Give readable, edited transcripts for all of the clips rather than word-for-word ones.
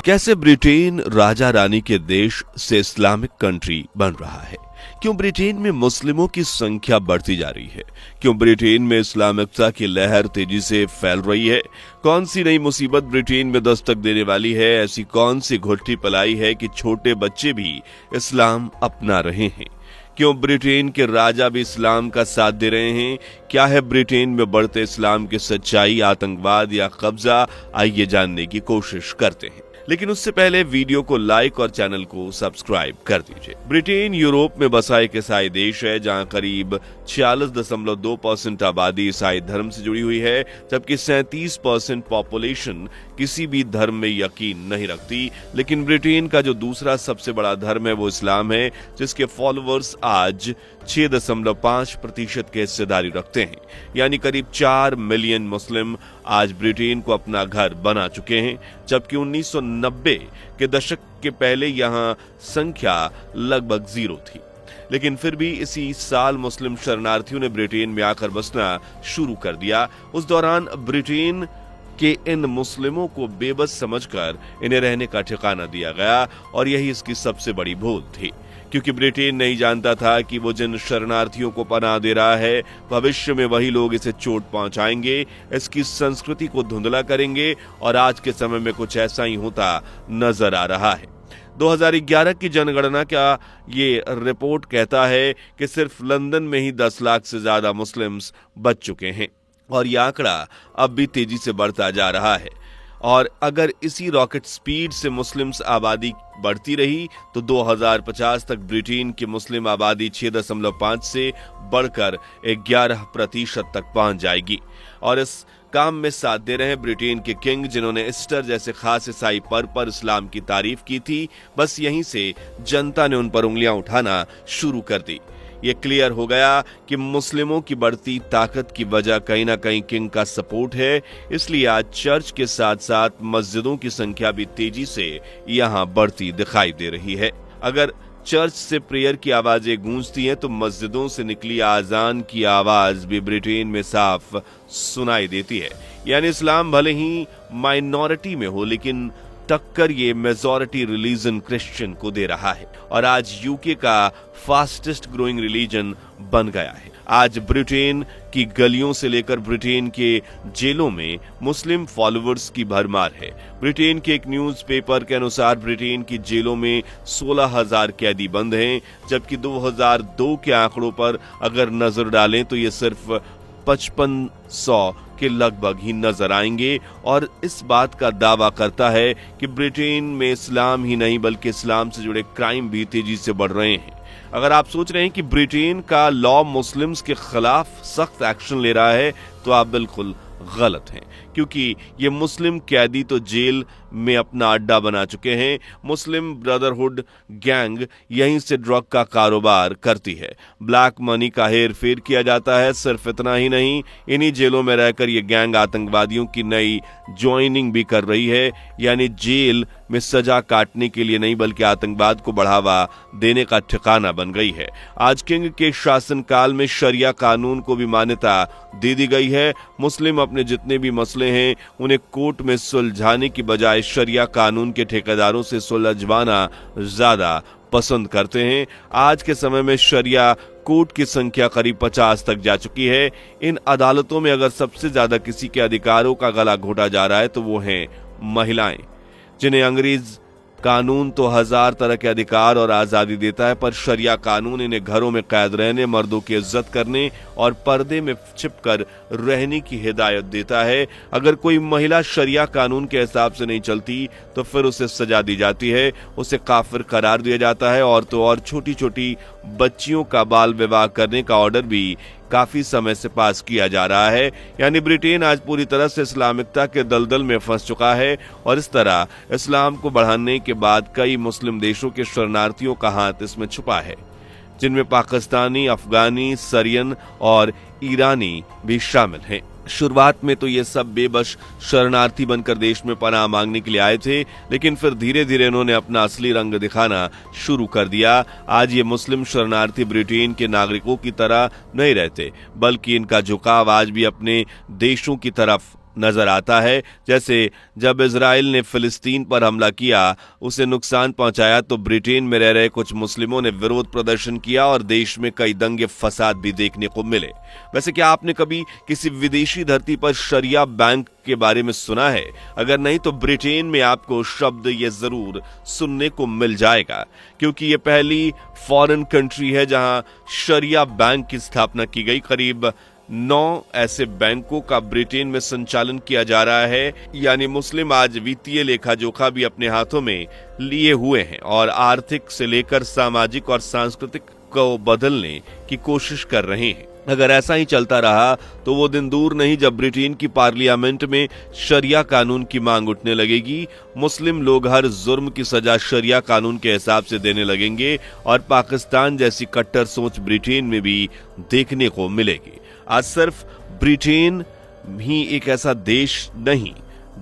कैसे ब्रिटेन राजा रानी के देश से इस्लामिक कंट्री बन रहा है? क्यों ब्रिटेन में मुस्लिमों की संख्या बढ़ती जा रही है? क्यों ब्रिटेन में इस्लामिकता की लहर तेजी से फैल रही है? कौन सी नई मुसीबत ब्रिटेन में दस्तक देने वाली है? ऐसी कौन सी घुट्टी पलाई है कि छोटे बच्चे भी इस्लाम अपना रहे हैं? क्यों ब्रिटेन के राजा भी इस्लाम का साथ दे रहे हैं? क्या है ब्रिटेन में बढ़ते इस्लाम की सच्चाई, आतंकवाद या कब्जा? आइए जानने की कोशिश करते हैं, लेकिन उससे पहले वीडियो को लाइक और चैनल को सब्सक्राइब कर दीजिए। ब्रिटेन यूरोप में बसा एक ईसाई देश है जहां करीब 46.2% आबादी ईसाई धर्म से जुड़ी हुई है, जबकि 37% पॉपुलेशन किसी भी धर्म में यकीन नहीं रखती। लेकिन ब्रिटेन का जो दूसरा सबसे बड़ा धर्म है वो इस्लाम है, जिसके फॉलोअर्स आज 6.5% की हिस्सेदारी रखते हैं। यानी करीब 4 मिलियन मुस्लिम आज ब्रिटेन को अपना घर बना चुके हैं, जबकि 1990 के दशक के पहले यहां संख्या लगभग 0 थी। लेकिन फिर भी इसी साल मुस्लिम शरणार्थियों ने ब्रिटेन में आकर बसना शुरू कर दिया। उस दौरान ब्रिटेन के इन मुस्लिमों को बेबस समझकर इन्हें रहने का ठिकाना दिया गया, और यही इसकी सबसे बड़ी भूल थी, क्योंकि ब्रिटेन नहीं जानता था कि वो जिन शरणार्थियों को पनाह दे रहा है, भविष्य में वही लोग इसे चोट पहुंचाएंगे, इसकी संस्कृति को धुंधला करेंगे, और आज के समय में कुछ ऐसा ही होता नजर आ रहा है। 2011 की जनगणना का ये रिपोर्ट कहता है कि सिर्फ लंदन में ही 10 लाख से ज्यादा मुस्लिम्स बच चुके हैं, और यह आंकड़ा अब भी तेजी से बढ़ता जा रहा है। और अगर इसी रॉकेट स्पीड से मुस्लिम्स आबादी बढ़ती रही तो 2050 तक ब्रिटेन की मुस्लिम आबादी 6.5 से बढ़कर 11% तक पहुंच जाएगी। और इस काम में साथ दे रहे हैं ब्रिटेन के किंग, जिन्होंने ईस्टर जैसे खास ईसाई पर्व पर इस्लाम की तारीफ की थी। बस यहीं से जनता ने उन पर उंगलियां उठाना शुरू कर दी। ये क्लियर हो गया कि मुस्लिमों की बढ़ती ताकत की वजह कहीं ना कहीं किंग का सपोर्ट है। इसलिए आज चर्च के साथ साथ मस्जिदों की संख्या भी तेजी से यहाँ बढ़ती दिखाई दे रही है। अगर चर्च से प्रेयर की आवाजें गूंजती हैं तो मस्जिदों से निकली आजान की आवाज भी ब्रिटेन में साफ सुनाई देती है। यानी इस्लाम भले ही माइनॉरिटी में हो, लेकिन टक्कर ये मेजॉरिटी रिलीजन क्रिश्चियन को दे रहा है, और आज यूके का फास्टेस्ट ग्रोइंग रिलीजन बन गया है। आज ब्रिटेन की गलियों से लेकर ब्रिटेन के जेलों में मुस्लिम फॉलोअर्स की भरमार है। ब्रिटेन के एक न्यूज़पेपर के अनुसार ब्रिटेन की जेलों में 16,000 कैदी बंद हैं, जबकि 2002 के आंकड़ों पर अगर नजर डालें तो ये सिर्फ 5500 के लगभग ही नजर आएंगे। और इस बात का दावा करता है कि ब्रिटेन में इस्लाम ही नहीं बल्कि इस्लाम से जुड़े क्राइम भी तेजी से बढ़ रहे हैं। अगर आप सोच रहे हैं कि ब्रिटेन का लॉ मुस्लिम्स के खिलाफ सख्त एक्शन ले रहा है तो आप बिल्कुल गलत हैं, क्योंकि ये मुस्लिम कैदी तो जेल में अपना अड्डा बना चुके हैं। मुस्लिम ब्रदरहुड गैंग यहीं से ड्रग का कारोबार करती है, ब्लैक मनी का हेर फेर किया जाता है। सिर्फ इतना ही नहीं, इन्हीं जेलों में रहकर ये गैंग आतंकवादियों की नई ज्वाइनिंग भी कर रही है। यानी जेल में सजा काटने के लिए नहीं बल्कि आतंकवाद को बढ़ावा देने का ठिकाना बन गई है। आज किंग के शासनकाल में शरिया कानून को भी मान्यता दे दी गई है। मुस्लिम अपने जितने भी मसले हैं उन्हें कोर्ट में सुलझाने की बजाय शरिया कानून के ठेकेदारों से सुलझवाना ज्यादा पसंद करते हैं। आज के समय में शरिया कोर्ट की संख्या करीब 50 तक जा चुकी है। इन अदालतों में अगर सबसे ज्यादा किसी के अधिकारों का गला घोटा जा रहा है तो वो हैं महिलाएं, जिन्हें अंग्रेज कानून तो 1000 तरह के अधिकार और आजादी देता है, पर शरिया कानून इन्हें घरों में कैद रहने, मर्दों की इज्जत करने और पर्दे में छिपकर रहने की हिदायत देता है। अगर कोई महिला शरिया कानून के हिसाब से नहीं चलती तो फिर उसे सजा दी जाती है, उसे काफिर करार दिया जाता है, और तो और छोटी छोटी बच्चियों का बाल विवाह करने का ऑर्डर भी काफी समय से पास किया जा रहा है। यानी ब्रिटेन आज पूरी तरह से इस्लामिकता के दलदल में फंस चुका है, और इस तरह इस्लाम को बढ़ाने के बाद कई मुस्लिम देशों के शरणार्थियों का हाथ इसमें छुपा है, जिनमें पाकिस्तानी, अफगानी, सीरियन और ईरानी भी शामिल हैं। शुरुआत में तो ये सब बेबस शरणार्थी बनकर देश में पनाह मांगने के लिए आए थे, लेकिन फिर धीरे धीरे इन्होंने अपना असली रंग दिखाना शुरू कर दिया। आज ये मुस्लिम शरणार्थी ब्रिटेन के नागरिकों की तरह नहीं रहते, बल्कि इनका झुकाव आज भी अपने देशों की तरफ नजर आता है। जैसे जब इजराइल ने फिलिस्तीन पर हमला किया, उसे नुकसान पहुंचाया, तो ब्रिटेन में रह रहे कुछ मुस्लिमों ने विरोध प्रदर्शन किया और देश में कई दंगे फसाद भी देखने को मिले। वैसे क्या आपने कभी किसी विदेशी धरती पर शरिया बैंक के बारे में सुना है? अगर नहीं तो ब्रिटेन में आपको शब्द ये जरूर सुनने को मिल जाएगा, क्योंकि ये पहली फॉरेन कंट्री है जहां शरिया बैंक की स्थापना की गई। करीब 9 ऐसे बैंकों का ब्रिटेन में संचालन किया जा रहा है। यानी मुस्लिम आज वित्तीय लेखा जोखा भी अपने हाथों में लिए हुए हैं और आर्थिक से लेकर सामाजिक और सांस्कृतिक को बदलने की कोशिश कर रहे हैं। अगर ऐसा ही चलता रहा तो वो दिन दूर नहीं जब ब्रिटेन की पार्लियामेंट में शरिया कानून की मांग उठने लगेगी। मुस्लिम लोग हर जुर्म की सजा शरिया कानून के हिसाब से देने लगेंगे और पाकिस्तान जैसी कट्टर सोच ब्रिटेन में भी देखने को मिलेगी। आज सिर्फ ब्रिटेन ही एक ऐसा देश नहीं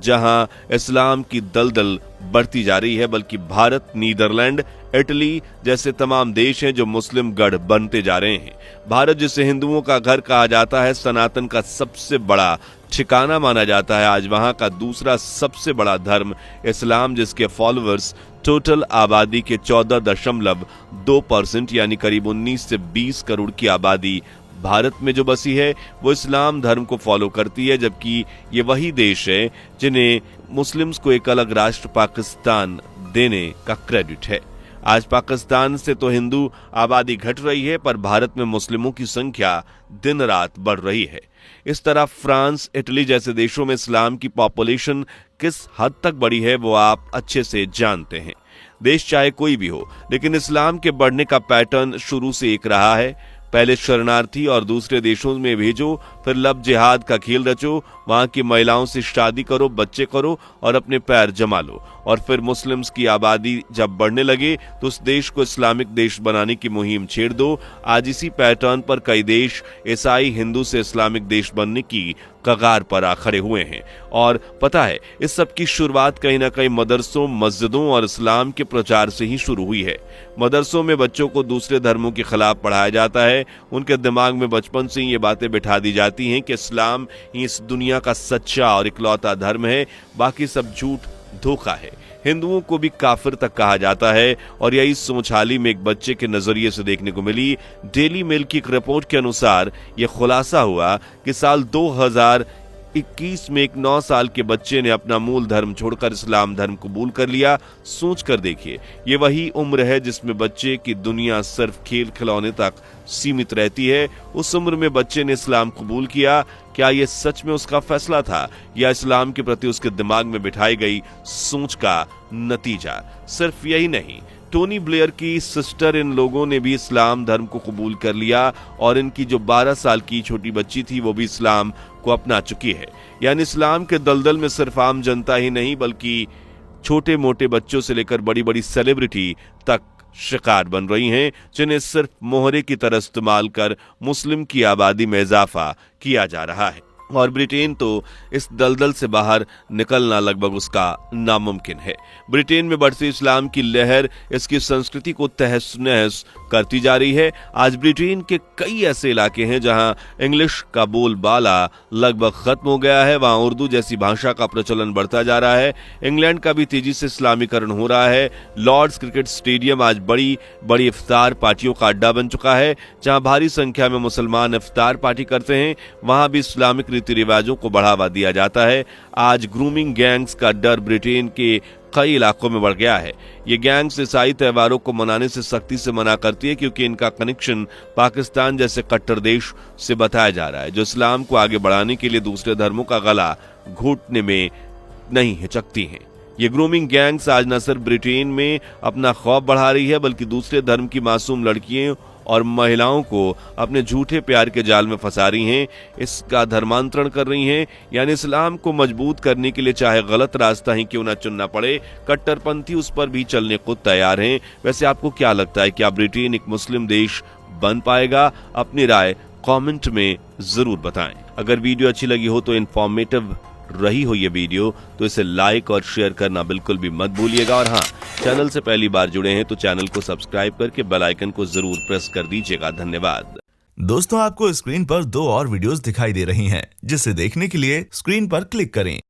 जहां इस्लाम की दलदल बढ़ती जा रही है, बल्कि भारत, नीदरलैंड, इटली जैसे तमाम देश हैं जो मुस्लिम गढ़ बनते जा रहे हैं। भारत, जिसे हिंदुओं का घर कहा जाता है, सनातन का सबसे बड़ा ठिकाना माना जाता है, आज वहां का दूसरा सबसे बड़ा धर्म इस्लाम, जिसके फॉलोअर्स टोटल आबादी के 14.2% यानी करीब 19 से 20 करोड़ की आबादी भारत में जो बसी है, वो इस्लाम धर्म को फॉलो करती है। जबकि ये वही देश है जिन्हें मुस्लिम्स को एक अलग राष्ट्र पाकिस्तान देने का क्रेडिट है। आज पाकिस्तान से तो हिंदू आबादी घट रही है, पर भारत में मुस्लिमों की संख्या दिन रात बढ़ रही है। इस तरह फ्रांस, इटली जैसे देशों में इस्लाम की पॉपुलेशन किस हद तक बढ़ी है वो आप अच्छे से जानते हैं। देश चाहे कोई भी हो, लेकिन इस्लाम के बढ़ने का पैटर्न शुरू से एक रहा है। पहले शरणार्थी और दूसरे देशों में भेजो, फिर लब जिहाद का खेल रचो, वहां की महिलाओं से शादी करो, बच्चे करो और अपने पैर जमा लो, और फिर मुस्लिम्स की आबादी जब बढ़ने लगे तो उस देश को इस्लामिक देश बनाने की मुहिम छेड़ दो। आज इसी पैटर्न पर कई देश ईसाई हिंदू से इस्लामिक देश बनने की कगार पर आ खड़े हुए हैं। और पता है, इस सब की शुरुआत कहीं ना कहीं मदरसों, मस्जिदों और इस्लाम के प्रचार से ही शुरू हुई है। मदरसों में बच्चों को दूसरे धर्मों के खिलाफ पढ़ाया जाता है। उनके दिमाग में बचपन से ही ये बातें बिठा दी जाती हैं कि इस्लाम ही इस दुनिया का सच्चा और इकलौता धर्म है, बाकी सब झूठ धोखा है। हिंदुओं को भी काफिर तक कहा जाता है, और यही सोच हाल ही में एक बच्चे के नजरिए से देखने को मिली। डेली मेल की एक रिपोर्ट के अनुसार यह खुलासा हुआ कि साल 2021 में एक 9 साल के बच्चे ने अपना मूल धर्म छोड़कर इस्लाम धर्म कबूल कर लिया। सोच कर देखिए, ये वही उम्र है जिसमें बच्चे की दुनिया सिर्फ खेल खिलौने तक सीमित रहती है। उस उम्र में बच्चे ने इस्लाम कबूल किया। क्या यह सच में उसका फैसला था, या इस्लाम के प्रति उसके दिमाग में बिठाई गई सोच का नतीजा? सिर्फ यही नहीं, टोनी ब्लेयर की सिस्टर इन लोगों ने भी इस्लाम धर्म को कबूल कर लिया, और इनकी जो 12 साल की छोटी बच्ची थी वो भी इस्लाम को अपना चुकी है। यानी इस्लाम के दलदल में सिर्फ आम जनता ही नहीं, बल्कि छोटे मोटे बच्चों से लेकर बड़ी बड़ी सेलिब्रिटी तक शिकार बन रही हैं, जिन्हें सिर्फ मोहरे की तरह इस्तेमाल कर मुस्लिम की आबादी में इजाफा किया जा रहा है। और ब्रिटेन तो इस दलदल से बाहर निकलना लगभग उसका नामुमकिन है। ब्रिटेन में बढ़ती इस्लाम की लहर इसकी संस्कृति को तहस नहस करती जा रही है। आज ब्रिटेन के कई ऐसे इलाके हैं जहां इंग्लिश का बोलबाला लगभग खत्म हो गया है, वहां उर्दू जैसी भाषा का प्रचलन बढ़ता जा रहा है। इंग्लैंड का भी तेजी से इस्लामीकरण हो रहा है। लॉर्ड्स क्रिकेट स्टेडियम आज बड़ी बड़ी इफ्तार पार्टियों का अड्डा बन चुका है, जहां भारी संख्या में मुसलमान इफ्तार पार्टी करते हैं। वहां भी इस्लामिक रीति रिवाजों को बढ़ावा दिया जाता है। आज ग्रूमिंग गैंग्स का डर ब्रिटेन के कई इलाकों में बढ़ गया है। ये गैंग्स ईसाई त्योहारों को मनाने से सख्ती से मना करती है, क्योंकि इनका कनेक्शन पाकिस्तान जैसे कट्टर देश से बताया जा रहा है, जो इस्लाम को आगे बढ़ाने के लिए दूसरे धर्मों का गला घोटने में नहीं हिचकती हैं। ये ग्रूमिंग गैंग्स आज न सिर्फ ब्रिटेन में अपना खौफ बढ़ा रही है, बल्कि दूसरे धर्म की मासूम लड़कियों और महिलाओं को अपने झूठे प्यार के जाल में फंसा रही हैं, इसका धर्मांतरण कर रही हैं। यानी इस्लाम को मजबूत करने के लिए चाहे गलत रास्ता ही क्यों ना चुनना पड़े, कट्टरपंथी उस पर भी चलने को तैयार हैं। वैसे आपको क्या लगता है, क्या ब्रिटेन एक मुस्लिम देश बन पाएगा? अपनी राय कमेंट में जरूर बताएं। अगर वीडियो अच्छी लगी हो तो इन्फॉर्मेटिव रही हो ये वीडियो तो इसे लाइक और शेयर करना बिल्कुल भी मत भूलिएगा। और हाँ, चैनल से पहली बार जुड़े हैं तो चैनल को सब्सक्राइब करके बेल आइकन को जरूर प्रेस कर दीजिएगा। धन्यवाद। दोस्तों आपको स्क्रीन पर 2 और वीडियोस दिखाई दे रही हैं, जिसे देखने के लिए स्क्रीन पर क्लिक करें।